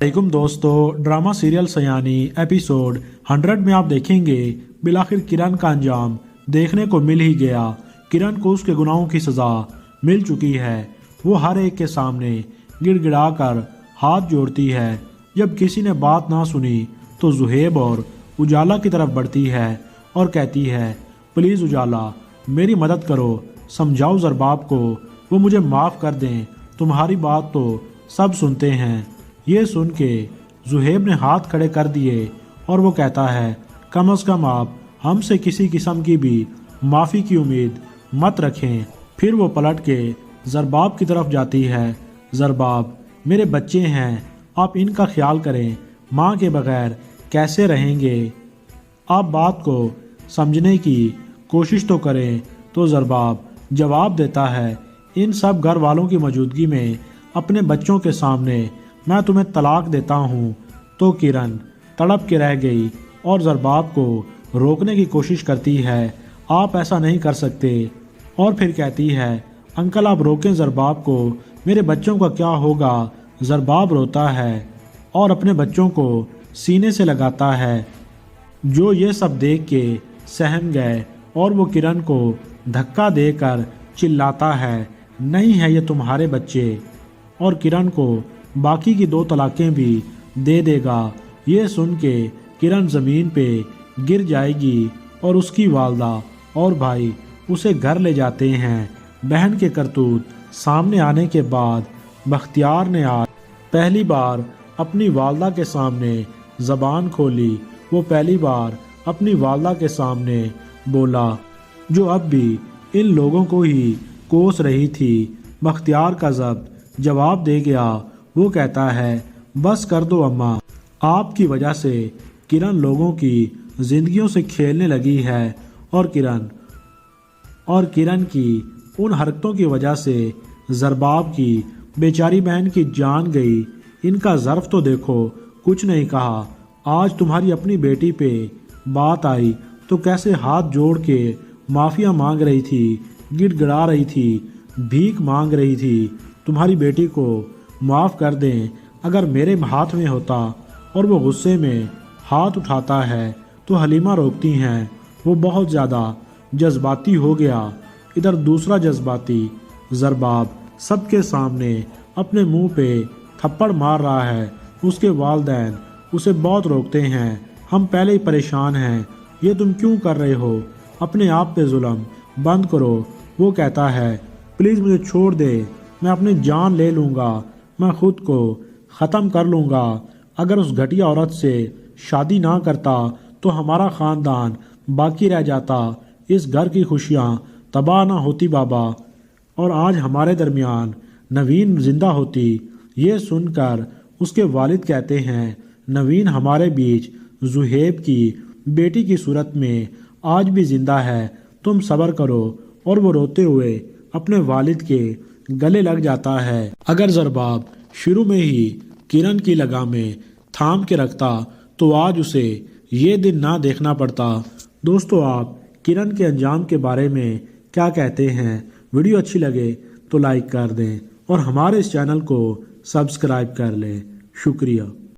वालेकुम दोस्तों, drama serial सयानी episode 100 में आप देखेंगे बिलाखिर किरण का अंजाम देखने को मिल ही गया। किरण को उसके गुनाहों की सज़ा मिल चुकी है। वो हर एक के सामने गिड़गिड़ाकर हाथ जोड़ती है। जब किसी ने बात ना सुनी तो जुहेब और उजाला की तरफ बढ़ती है और कहती है, प्लीज़ उजाला मेरी मदद करो, समझाओ ज़रबाब को वो मुझे माफ़ कर दें, तुम्हारी बात तो सब सुनते हैं। ये सुन के जुहेब ने हाथ खड़े कर दिए और वो कहता है, कम अज़ कम आप हमसे किसी किस्म की भी माफ़ी की उम्मीद मत रखें। फिर वो पलट के ज़रबाब की तरफ जाती है। ज़रबाब मेरे बच्चे हैं, आप इनका ख्याल करें, माँ के बगैर कैसे रहेंगे, आप बात को समझने की कोशिश तो करें। तो ज़रबाब जवाब देता है, इन सब घर वालों की मौजूदगी में अपने बच्चों के सामने मैं तुम्हें तलाक देता हूँ। तो किरण तड़प के रह गई और ज़रबाब को रोकने की कोशिश करती है, आप ऐसा नहीं कर सकते। और फिर कहती है, अंकल आप रोकें ज़रबाब को, मेरे बच्चों का क्या होगा। ज़रबाब रोता है और अपने बच्चों को सीने से लगाता है, जो ये सब देख के सहम गए। और वो किरण को धक्का देकर चिल्लाता है, नहीं है ये तुम्हारे बच्चे, और किरण को बाकी की 2 तलाकें भी दे देगा। ये सुन के किरण ज़मीन पे गिर जाएगी और उसकी वालदा और भाई उसे घर ले जाते हैं। बहन के करतूत सामने आने के बाद बख्तियार ने आज पहली बार अपनी वालदा के सामने ज़बान खोली। वो पहली बार अपनी वालदा के सामने बोला, जो अब भी इन लोगों को ही कोस रही थी। बख्तियार का ज़ब्त जवाब दे गया। वो कहता है, बस कर दो अम्मा, आपकी वजह से किरण लोगों की ज़िंदगियों से खेलने लगी है और किरण की उन हरकतों की वजह से ज़रबाब की बेचारी बहन की जान गई। इनका ज़र्फ तो देखो, कुछ नहीं कहा। आज तुम्हारी अपनी बेटी पे बात आई तो कैसे हाथ जोड़ के माफ़िया मांग रही थी, गिड़गिड़ा रही थी, भीख मांग रही थी, तुम्हारी बेटी को माफ़ कर दें। अगर मेरे हाथ में होता और वो गुस्से में हाथ उठाता है तो हलीमा रोकती हैं। वो बहुत ज़्यादा जज्बाती हो गया। इधर दूसरा जज्बाती ज़रबाब सबके सामने अपने मुंह पे थप्पड़ मार रहा है। उसके वालिदैन उसे बहुत रोकते हैं, हम पहले ही परेशान हैं, ये तुम क्यों कर रहे हो, अपने आप पे जुल्म बंद करो। वो कहता है, प्लीज़ मुझे छोड़ दे, मैं अपनी जान ले लूँगा, मैं ख़ुद को ख़त्म कर लूँगा। अगर उस घटिया औरत से शादी ना करता तो हमारा ख़ानदान बाकी रह जाता, इस घर की खुशियाँ तबाह ना होती बाबा, और आज हमारे दरमियान नवीन ज़िंदा होती। ये सुनकर उसके वालिद कहते हैं, नवीन हमारे बीच जुहेब की बेटी की सूरत में आज भी ज़िंदा है, तुम सब्र करो। और वो रोते हुए अपने वालिद के गले लग जाता है। अगर ज़रबाब शुरू में ही किरण की लगामें थाम के रखता तो आज उसे ये दिन ना देखना पड़ता। दोस्तों, आप किरण के अंजाम के बारे में क्या कहते हैं? वीडियो अच्छी लगे तो लाइक कर दें और हमारे इस चैनल को सब्सक्राइब कर लें। शुक्रिया।